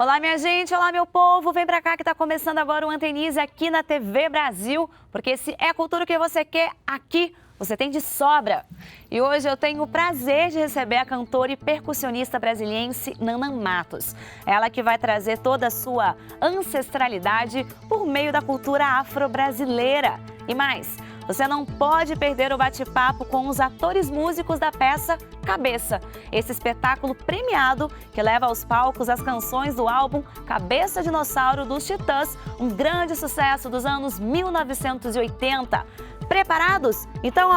Olá, minha gente, olá, meu povo, vem pra cá que tá começando agora o Antenize aqui na TV Brasil, porque se é cultura que você quer, aqui você tem de sobra. E hoje eu tenho o prazer de receber a cantora e percussionista brasiliense Nanan Matos. Ela que vai trazer toda a sua ancestralidade por meio da cultura afro-brasileira. E mais, você não pode perder o bate-papo com os atores músicos da peça Cabeça, esse espetáculo premiado que leva aos palcos as canções do álbum Cabeça Dinossauro dos Titãs, um grande sucesso dos anos 1980. Preparados? Então,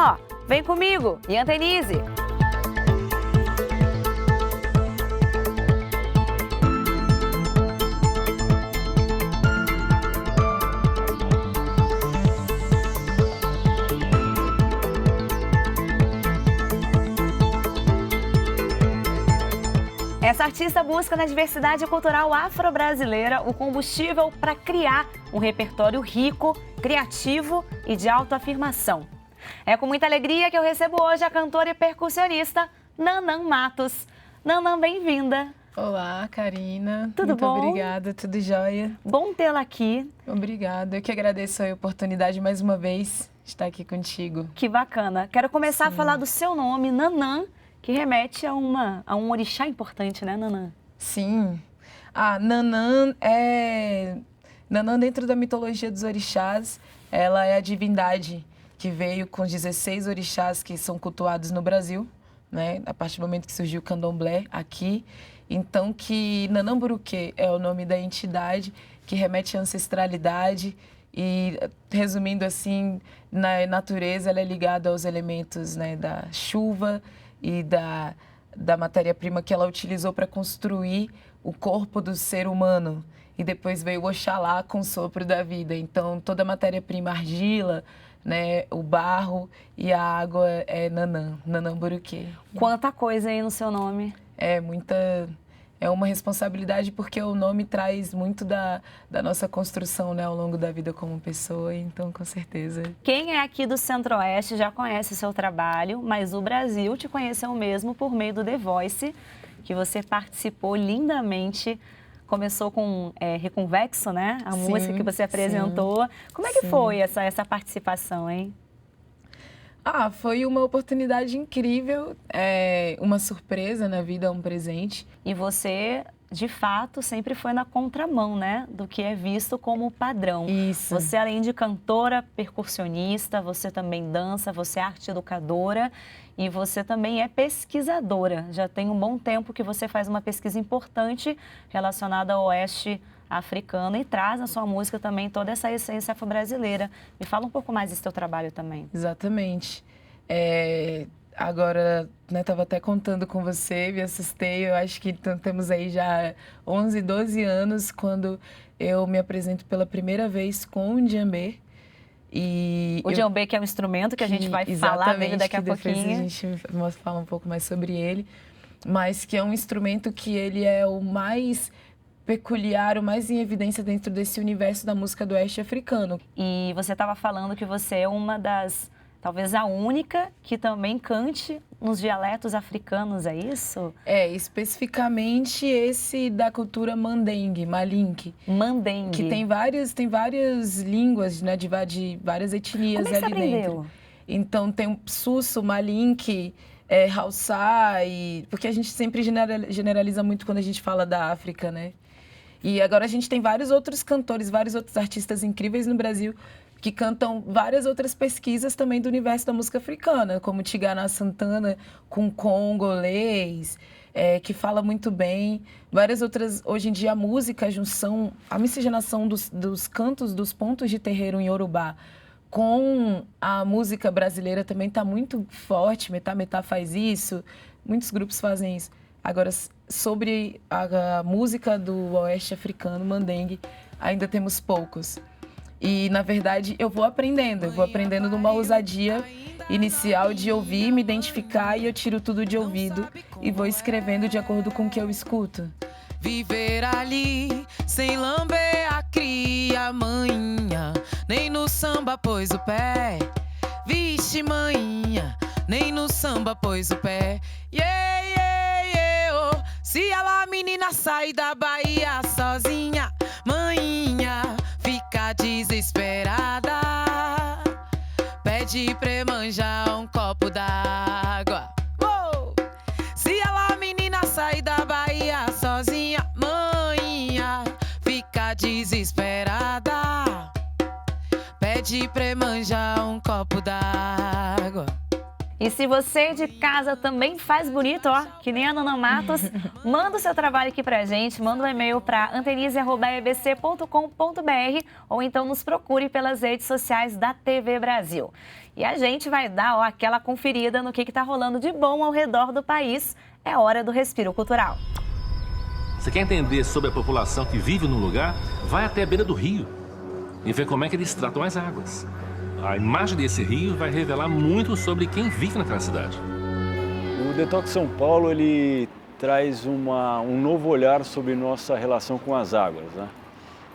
vem comigo e Antenize! Essa artista busca na diversidade cultural afro-brasileira o combustível para criar um repertório rico, criativo e de autoafirmação. É com muita alegria que eu recebo hoje a cantora e percussionista Nanan Matos. Nanan, bem-vinda! Olá, Karina. Tudo bom? Muito obrigada, tudo jóia. Bom tê-la aqui. Obrigada. Eu que agradeço a oportunidade mais uma vez de estar aqui contigo. Que bacana. Quero começar a falar do seu nome, Nanan, que remete a um orixá importante, né, Nanan? Sim. Nanan Nanan, dentro da mitologia dos orixás, ela é a divindade que veio com os 16 orixás que são cultuados no Brasil, né? A partir do momento que surgiu o candomblé aqui. Então, que Nanamburuquê é o nome da entidade que remete à ancestralidade e, resumindo assim, na natureza ela é ligada aos elementos, né, da chuva e da matéria-prima que ela utilizou para construir o corpo do ser humano. E depois veio o Oxalá com o sopro da vida. Então, toda a matéria-prima, argila, né, o barro e a água é Nanã, Nanamburuquê. Quanta coisa aí no seu nome. É uma responsabilidade porque o nome traz muito da nossa construção, né, ao longo da vida como pessoa, então com certeza. Quem é aqui do Centro-Oeste já conhece o seu trabalho, mas o Brasil te conheceu mesmo por meio do The Voice, que você participou lindamente. Começou com Reconvexo, né? A música que você apresentou. Sim, como é que foi essa participação, hein? Foi uma oportunidade incrível, uma surpresa na vida, um presente. E você, de fato, sempre foi na contramão, né? Do que é visto como padrão. Isso. Você, além de cantora, percussionista, você também dança, você é arte educadora e você também é pesquisadora. Já tem um bom tempo que você faz uma pesquisa importante relacionada ao oeste africano e traz na sua música também toda essa essência afro-brasileira. Me fala um pouco mais desse teu trabalho também. Exatamente. Agora, né, estava até contando com você, me assustei, eu acho que temos aí já 11, 12 anos, quando eu me apresento pela primeira vez com o djembe. O djembe que é um instrumento que a gente vai falar dele daqui a pouquinho. Depois a gente fala um pouco mais sobre ele, mas que é um instrumento que ele é o mais peculiar, o mais em evidência dentro desse universo da música do oeste africano. E você estava falando que você é uma das, talvez a única, que também cante nos dialetos africanos, é isso? Especificamente esse da cultura Mandingue, Malinke. Mandingue. Que tem várias línguas, né, de várias etnias. Como é que ali você aprendeu? Dentro. Então tem o Susso, Malinke, Hausa, porque a gente sempre generaliza muito quando a gente fala da África, né? E agora a gente tem vários outros cantores, vários outros artistas incríveis no Brasil que cantam várias outras pesquisas também do universo da música africana, como Tigana Santana com congolês, que fala muito bem. Várias outras, hoje em dia a música, a junção, a miscigenação dos cantos, dos pontos de terreiro em Yorubá com a música brasileira também está muito forte. Metá faz isso, muitos grupos fazem isso. Agora, sobre a música do oeste africano, Mandingue, ainda temos poucos. E, na verdade, eu vou aprendendo numa ousadia inicial de ouvir, me identificar, e eu tiro tudo de ouvido e vou escrevendo de acordo com o que eu escuto. Viver ali, sem lamber a cria, manhinha, nem no samba pôs o pé. Vixe, manhinha, nem no samba pôs o pé. Yeah, yeah, yeah, oh. Se ela, menina, sai da Bahia sozinha, maninha, fica desesperada. Pede pra manjar um copo d'água. Se ela, menina, sai da Bahia sozinha, maninha, fica desesperada. Pede pra manjar um copo d'água. E se você de casa também faz bonito, ó, que nem a Nana Matos, manda o seu trabalho aqui pra gente, manda um e-mail para antenize@ebc.com.br ou então nos procure pelas redes sociais da TV Brasil. E a gente vai dar, ó, aquela conferida no que tá rolando de bom ao redor do país. É hora do Respiro Cultural. Você quer entender sobre a população que vive num lugar? Vai até a beira do rio e vê como é que eles tratam as águas. A imagem desse rio vai revelar muito sobre quem vive naquela cidade. O Detox São Paulo, ele traz um novo olhar sobre nossa relação com as águas, né?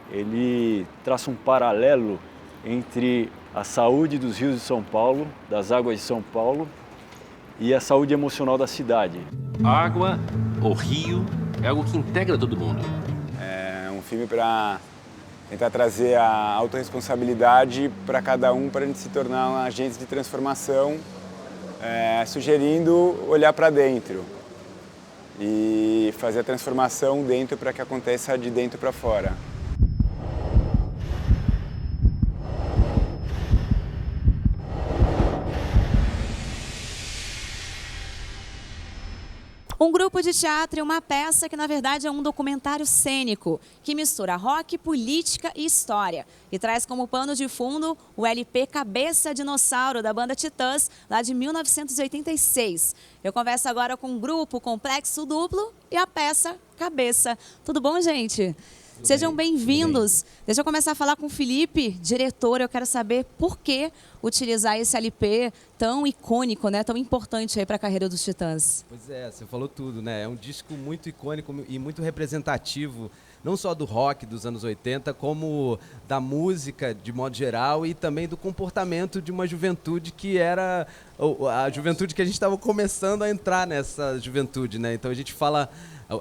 Ele traça um paralelo entre a saúde dos rios de São Paulo, das águas de São Paulo, e a saúde emocional da cidade. Água, ou rio, é algo que integra todo mundo. É um filme para tentar trazer a autorresponsabilidade para cada um, para a gente se tornar um agente de transformação, sugerindo olhar para dentro e fazer a transformação dentro para que aconteça de dentro para fora. Um grupo de teatro e uma peça que, na verdade, é um documentário cênico, que mistura rock, política e história. E traz como pano de fundo o LP Cabeça Dinossauro, da banda Titãs, lá de 1986. Eu converso agora com o grupo Complexo Duplo e a peça Cabeça. Tudo bom, gente? Sejam bem-vindos. Deixa eu começar a falar com o Felipe, diretor. Eu quero saber por que utilizar esse LP tão icônico, né? Tão importante aí para a carreira dos Titãs. Pois é, você falou tudo, né? É um disco muito icônico e muito representativo, não só do rock dos anos 80, como da música de modo geral e também do comportamento de uma juventude que era a juventude que a gente estava começando a entrar nessa juventude, né? Então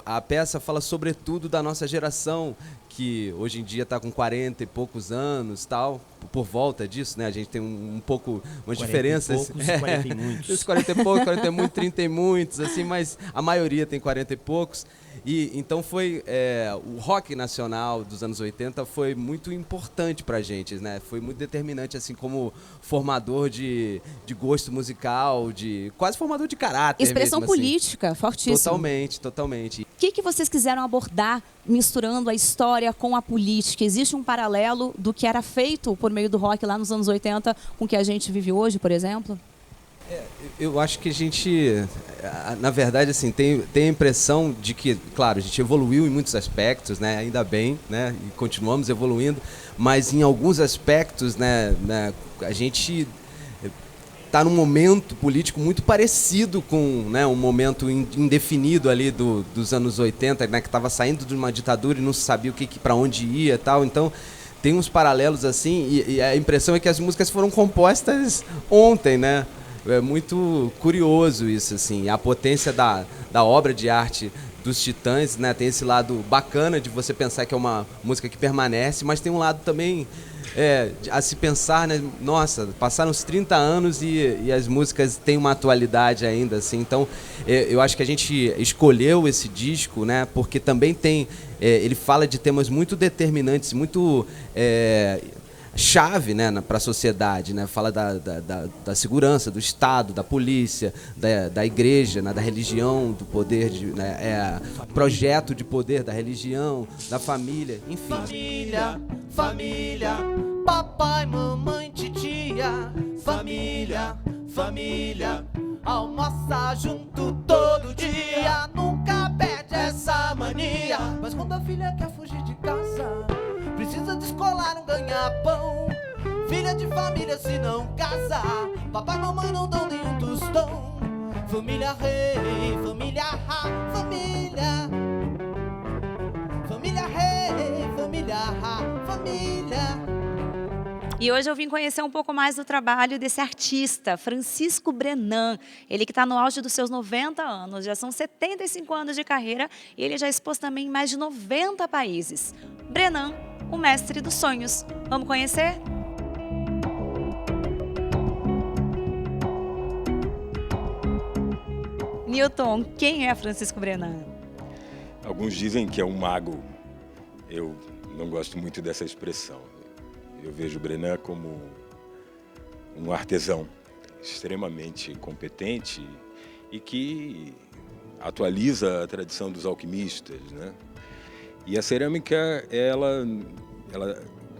a peça fala sobretudo da nossa geração, que hoje em dia está com 40 e poucos anos, tal, por volta disso, né? A gente tem um pouco, uma diferença. 40 e muitos. 40 e poucos, 40 e muitos, 30 e muitos, assim, mas a maioria tem 40 e poucos. E então o rock nacional dos anos 80 foi muito importante pra gente, né? Foi muito determinante, assim, como formador de gosto musical, quase formador de caráter. Expressão mesmo, assim. Política, fortíssimo. Totalmente. O que vocês quiseram abordar misturando a história com a política? Existe um paralelo do que era feito por meio do rock lá nos anos 80 com o que a gente vive hoje, por exemplo? Eu acho que a gente, na verdade, assim, tem a impressão de que, claro, a gente evoluiu em muitos aspectos, né, ainda bem, né, e continuamos evoluindo, mas em alguns aspectos, né, a gente está num momento político muito parecido com, né, um momento indefinido ali dos anos 80, né, que estava saindo de uma ditadura e não sabia para onde ia e tal, então tem uns paralelos assim, e a impressão é que as músicas foram compostas ontem, né? É muito curioso isso, assim, a potência da obra de arte dos Titãs, né? Tem esse lado bacana de você pensar que é uma música que permanece, mas tem um lado também a se pensar, né? Nossa, passaram uns 30 anos e as músicas têm uma atualidade ainda, assim. Então, eu acho que a gente escolheu esse disco, né? Porque também ele fala de temas muito determinantes, muito chave, né, para a sociedade, né? Fala da segurança, do Estado, da polícia, da igreja, né, da religião, do poder, projeto de poder da religião, da família, enfim. Família, papai, mamãe, titia. Família, almoça junto todo dia. Nunca perde essa mania. Mas quando a filha quer fugir de casa, precisa descolar um ganha-pão. Filha de família se não casa, papai e mamãe não dão nenhum tostão. Família rei, família ra, família. Família rei, família ra, família. E hoje eu vim conhecer um pouco mais do trabalho desse artista, Francisco Brenan. Ele que está no auge dos seus 90 anos, já são 75 anos de carreira e ele já expôs também em mais de 90 países. Brenan, o mestre dos sonhos. Vamos conhecer? Newton, quem é Francisco Brenan? Alguns dizem que é um mago. Eu não gosto muito dessa expressão. Eu vejo o Brenan como um artesão extremamente competente e que atualiza a tradição dos alquimistas, né? E a cerâmica, ela,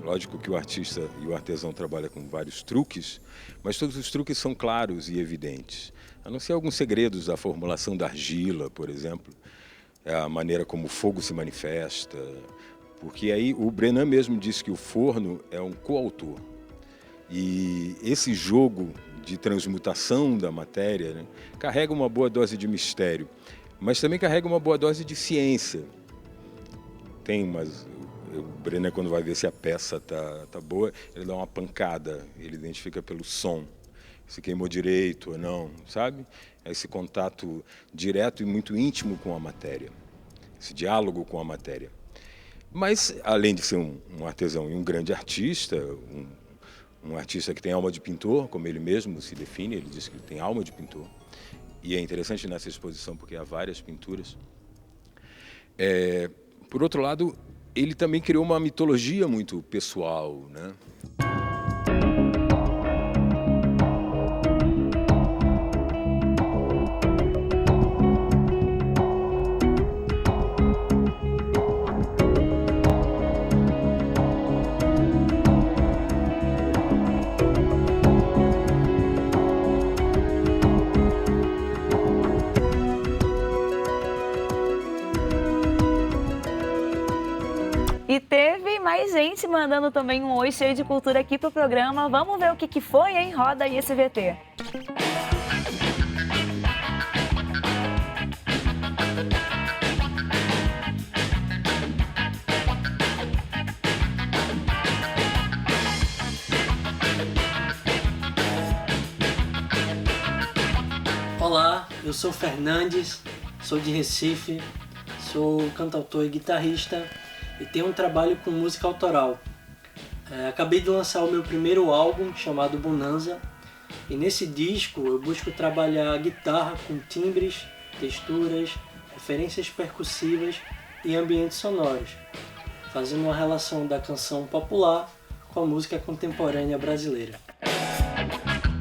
lógico que o artista e o artesão trabalham com vários truques, mas todos os truques são claros e evidentes. A não ser alguns segredos da formulação da argila, por exemplo, a maneira como o fogo se manifesta, porque aí o Brenan mesmo disse que o forno é um coautor. E esse jogo de transmutação da matéria, né, carrega uma boa dose de mistério, mas também carrega uma boa dose de ciência. O Brenan, quando vai ver se a peça tá boa, ele dá uma pancada, ele identifica pelo som, se queimou direito ou não, sabe? Esse contato direto e muito íntimo com a matéria, esse diálogo com a matéria. Mas, além de ser um artesão e um grande artista, um artista que tem alma de pintor, como ele mesmo se define, ele diz que ele tem alma de pintor. E é interessante nessa exposição porque há várias pinturas. Por outro lado, ele também criou uma mitologia muito pessoal, né? E teve mais gente mandando também um oi cheio de cultura aqui pro programa. Vamos ver o que foi, hein? Roda aí esse VT. Olá, eu sou Fernandes, sou de Recife, sou cantautor e guitarrista e tenho um trabalho com música autoral. Acabei de lançar o meu primeiro álbum, chamado Bonanza, e nesse disco eu busco trabalhar a guitarra com timbres, texturas, referências percussivas e ambientes sonoros, fazendo uma relação da canção popular com a música contemporânea brasileira.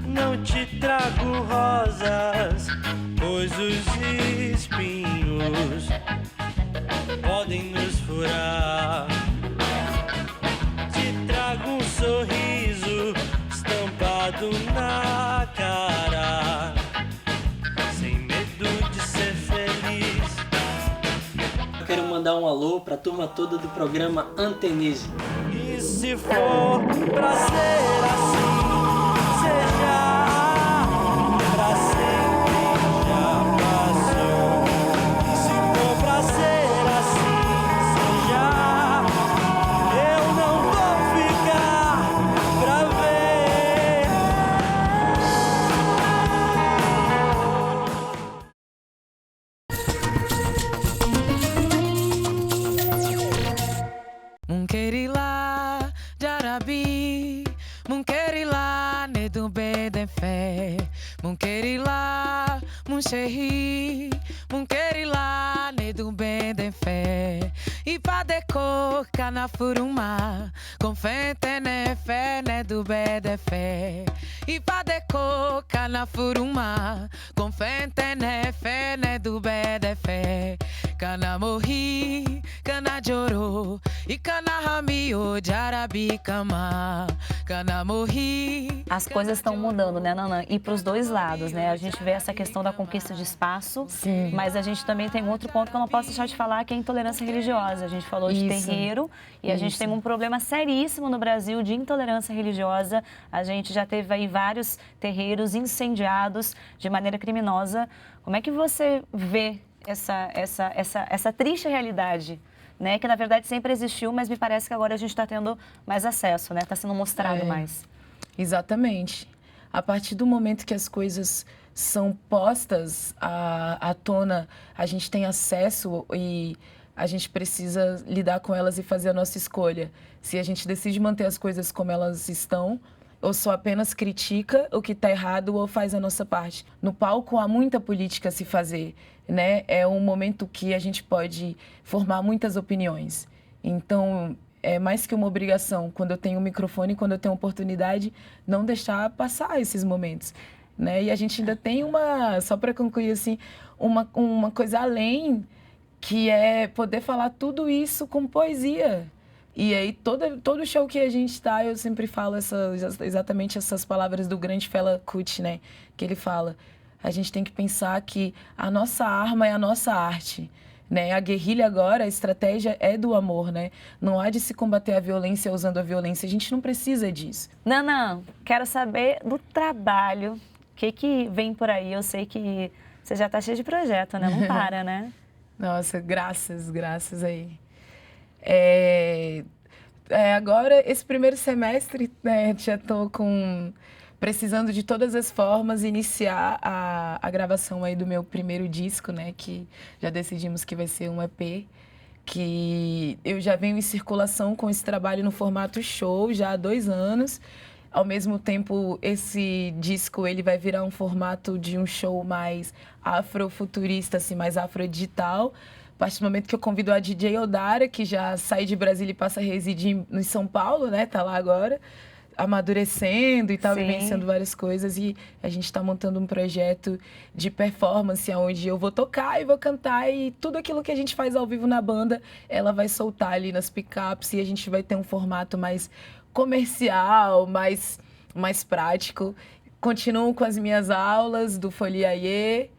Não te trago rosas, pois os espinhos podem nos furar. Te trago um sorriso estampado na cara, sem medo de ser feliz. Eu quero mandar um alô para a turma toda do programa Antenize. E se for pra ser assim, seja pra sempre, já passou. E se for pra ser assim, seja, eu não vou ficar pra ver. Munkerila, Jarabi, Munkerila, Nedumbe de fé. Munkerila, Muncherri, Munkerila, Nedumbe de fé. Ipadeko, Canafuruma, Confente ne fé, Nedumbe de fé. Ipadeko, Canafuruma, Confente ne fé, Nedumbe de fé. Cana morri, cana joro, e cana ramio, Jarabi cama, cana morri. As coisas estão mudando, né, Nanã? E para os dois lados, né? A gente vê essa questão da conquista de espaço, Sim. mas a gente também tem outro ponto que eu não posso deixar de falar, que é a intolerância religiosa. A gente falou de Isso. terreiro e a gente Isso. tem um problema seríssimo no Brasil de intolerância religiosa. A gente já teve aí vários terreiros incendiados de maneira criminosa. Como é que você vê essa triste realidade né? Que na verdade sempre existiu, mas me parece que agora a gente está tendo mais acesso, né? Está sendo mostrado mais. Exatamente. A partir do momento que as coisas são postas à tona, a gente tem acesso e a gente precisa lidar com elas e fazer a nossa escolha. Se a gente decide manter as coisas como elas estão, ou só apenas critica o que está errado ou faz a nossa parte. No palco há muita política a se fazer, né? É um momento que a gente pode formar muitas opiniões. Então, é mais que uma obrigação, quando eu tenho um microfone, quando eu tenho oportunidade, não deixar passar esses momentos, né? E a gente ainda tem só para concluir assim, uma coisa além, que é poder falar tudo isso com poesia. E aí, todo show que a gente está, eu sempre falo exatamente essas palavras do grande Fela Kuti, né? Que ele fala, a gente tem que pensar que a nossa arma é a nossa arte, né? A guerrilha agora, a estratégia é do amor, né? Não há de se combater a violência usando a violência, a gente não precisa disso. Nanã, quero saber do trabalho, o que vem por aí? Eu sei que você já está cheio de projeto, né? Não para, né? Nossa, graças aí. Agora, esse primeiro semestre, né, já estou precisando de todas as formas iniciar a gravação aí do meu primeiro disco, né, que já decidimos que vai ser um EP, que eu já venho em circulação com esse trabalho no formato show já há 2 anos. Ao mesmo tempo, esse disco ele vai virar um formato de um show mais afrofuturista, assim, mais afrodigital. A partir do momento que eu convido a DJ Odara, que já sai de Brasília e passa a residir em São Paulo, né? Tá lá agora, amadurecendo e tal, vivenciando várias coisas. E a gente está montando um projeto de performance, onde eu vou tocar e vou cantar. E tudo aquilo que a gente faz ao vivo na banda, ela vai soltar ali nas picapes. E a gente vai ter um formato mais comercial, mais prático. Continuo com as minhas aulas do Foliaie.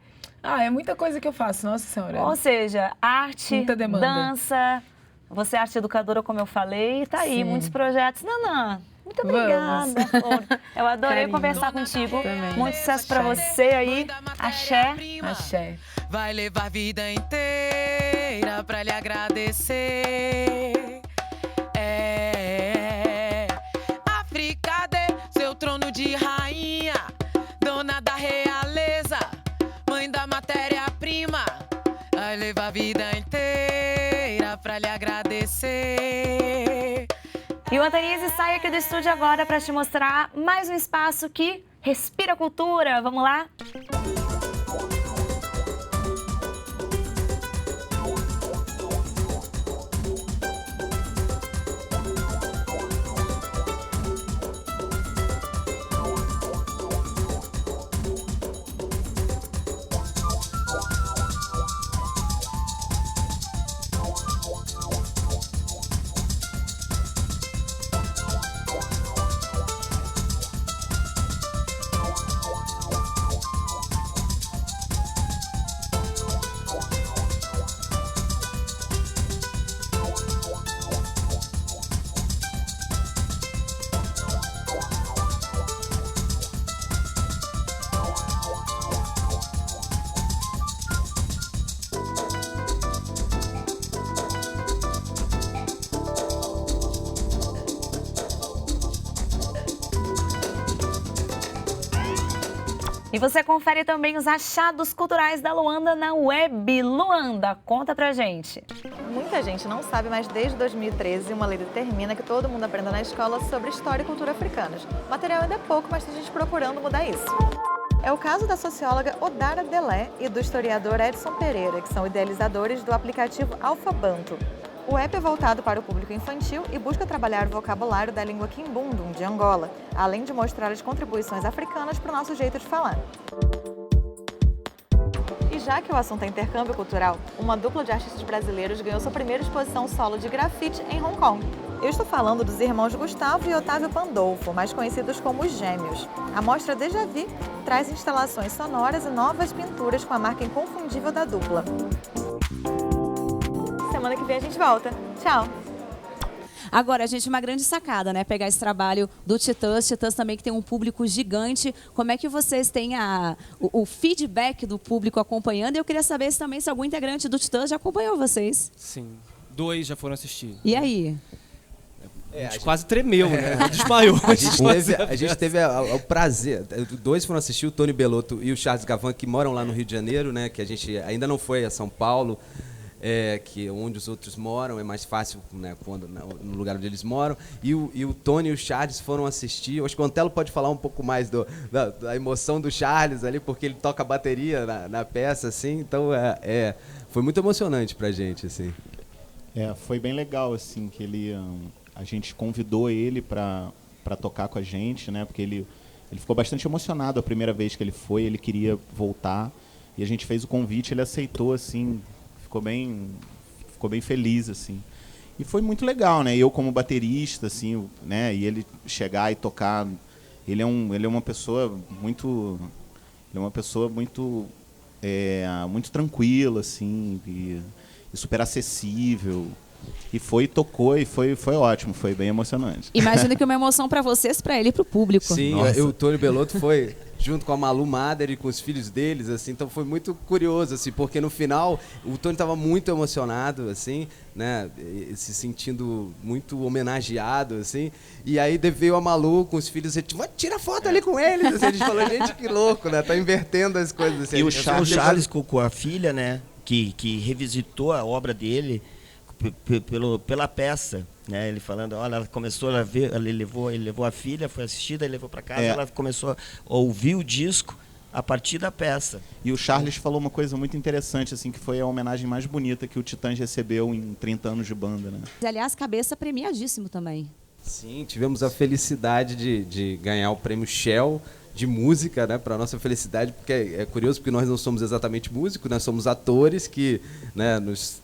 É muita coisa que eu faço, nossa senhora. Ou seja, arte, dança, você é arte educadora, como eu falei, e tá aí, muitos projetos. Nanã, muito obrigada. Eu adorei conversar contigo. Também. Muito sucesso pra você aí. Axé. Axé. Vai levar a vida inteira pra lhe agradecer. África de seu trono de rainha, dona da realeza, mãe da matéria-prima, vai levar a vida inteira pra lhe agradecer. E o Antenise sai aqui do estúdio agora para te mostrar mais um espaço que respira cultura. Vamos lá? E você confere também os achados culturais da Luanda na web. Luanda, conta pra gente. Muita gente não sabe, mas desde 2013 uma lei determina que todo mundo aprenda na escola sobre história e cultura africanas. O material ainda é pouco, mas tem gente procurando mudar isso. É o caso da socióloga Odara Delé e do historiador Edson Pereira, que são idealizadores do aplicativo Alfabanto. O app é voltado para o público infantil e busca trabalhar o vocabulário da língua Kimbundu, de Angola, além de mostrar as contribuições africanas para o nosso jeito de falar. E já que o assunto é intercâmbio cultural, uma dupla de artistas brasileiros ganhou sua primeira exposição solo de grafite em Hong Kong. Eu estou falando dos irmãos Gustavo e Otávio Pandolfo, mais conhecidos como os Gêmeos. A mostra Déjà Vu traz instalações sonoras e novas pinturas com a marca inconfundível da dupla. Semana que vem a gente volta. Tchau! Agora, gente, uma grande sacada, né? Pegar esse trabalho do Titãs também que tem um público gigante. Como é que vocês têm o feedback do público acompanhando? E eu queria saber se algum integrante do Titãs já acompanhou vocês. Sim, 2 já foram assistir. E aí? A gente quase tremeu, né? Desmaiou. A gente teve o prazer. 2 foram assistir, o Tony Bellotto e o Charles Gavan, que moram lá no Rio de Janeiro, né? Que a gente ainda não foi a São Paulo, que onde os outros moram, é mais fácil, né, no lugar onde eles moram. E o Tony e o Charles foram assistir. Eu acho que o Antelo pode falar um pouco mais da emoção do Charles ali, porque ele toca bateria na peça, assim. Então, foi muito emocionante pra gente, assim. Foi bem legal, assim, que a gente convidou ele para tocar com a gente, né? Porque ele ficou bastante emocionado a primeira vez que ele foi, ele queria voltar. E a gente fez o convite, ele aceitou, assim, ficou bem feliz, assim. E foi muito legal, né? Eu como baterista, assim, né? E ele chegar e tocar, ele é uma pessoa muito muito tranquila, assim, e super acessível. E tocou e foi ótimo, foi bem emocionante. Imagino que uma emoção para vocês, para ele e para o público. Sim, o Tony Bellotto foi junto com a Malu Mader e com os filhos deles, assim, então foi muito curioso, assim, porque no final o Tony estava muito emocionado, assim, né, se sentindo muito homenageado, assim, e aí veio a Malu com os filhos, tipo, tira foto ali com eles, assim, a gente falou, gente, que louco, né, tá invertendo as coisas. Assim, e o Charles com a filha, né, que revisitou a obra dele pela peça, né? Ele falando, olha, ela começou a ver, ele levou a filha, foi assistida, ele levou para casa, ela começou a ouvir o disco a partir da peça. E o Charles falou uma coisa muito interessante, assim, que foi a homenagem mais bonita que o Titãs recebeu em 30 anos de banda, né? Aliás, cabeça premiadíssimo também. Sim, tivemos a felicidade de ganhar o prêmio Shell de música, né, para nossa felicidade, porque é curioso, porque nós não somos exatamente músicos, nós somos atores que, né, nos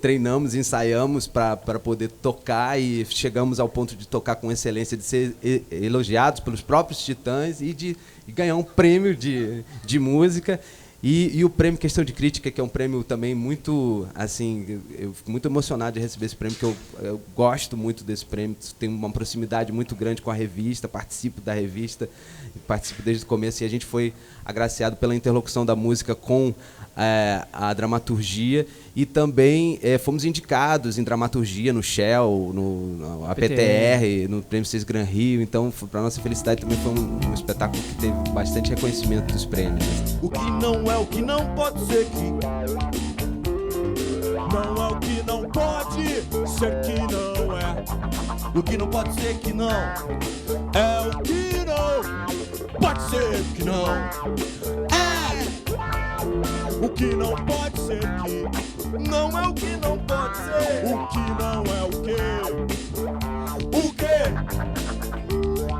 treinamos, ensaiamos para poder tocar e chegamos ao ponto de tocar com excelência, de ser elogiados pelos próprios Titãs e de ganhar um prêmio de música. E o prêmio Questão de Crítica, que é um prêmio também muito, assim, eu fico muito emocionado de receber esse prêmio, porque eu gosto muito desse prêmio, tenho uma proximidade muito grande com a revista, participo da revista, participo desde o começo, e a gente foi agraciado pela interlocução da música com a dramaturgia, e também fomos indicados em dramaturgia no Shell, no APTR, no Prêmio Seis Gran Rio. Então, para nossa felicidade, também foi um espetáculo que teve bastante reconhecimento dos prêmios. O que não é o que não pode ser que não é o que não pode ser que não é. O que não pode ser que não é o que não pode ser que não é. O que não pode ser que não é o que não pode ser. O que não é o quê? O quê?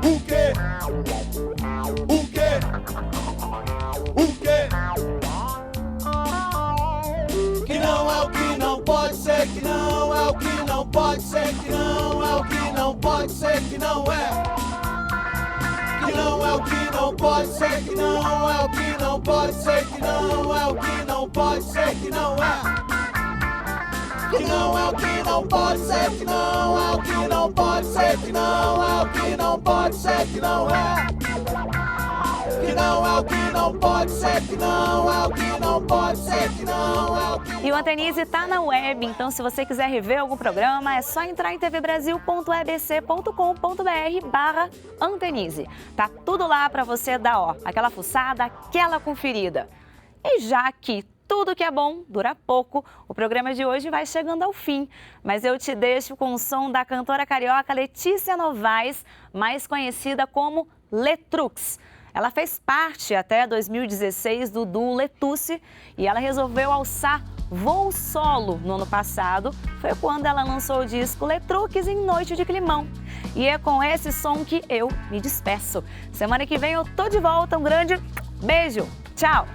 O quê? O quê? O quê? Que não é o que não pode ser, que não é o que não pode ser, que não é o que não pode ser, que não é. Que não é o que não pode ser, que não é o que não pode ser, que não é o que não pode ser, que não é. Que não é o que não pode ser, que não é o que não pode ser, que não é o que não pode ser, que não é. Que não é o que não pode ser, que não é o que não pode ser, que não é o que... E o Antenize tá na web, então se você quiser rever algum programa, é só entrar em tvbrasil.ebc.com.br/Antenize. Tá tudo lá para você dar, aquela fuçada, aquela conferida. E já que tudo que é bom dura pouco, o programa de hoje vai chegando ao fim. Mas eu te deixo com o som da cantora carioca Letícia Novaes, mais conhecida como Letrux. Ela fez parte até 2016 do duo Letusse e ela resolveu alçar voo solo no ano passado. Foi quando ela lançou o disco Letrux em Noite de Climão. E é com esse som que eu me despeço. Semana que vem eu tô de volta. Um grande beijo. Tchau!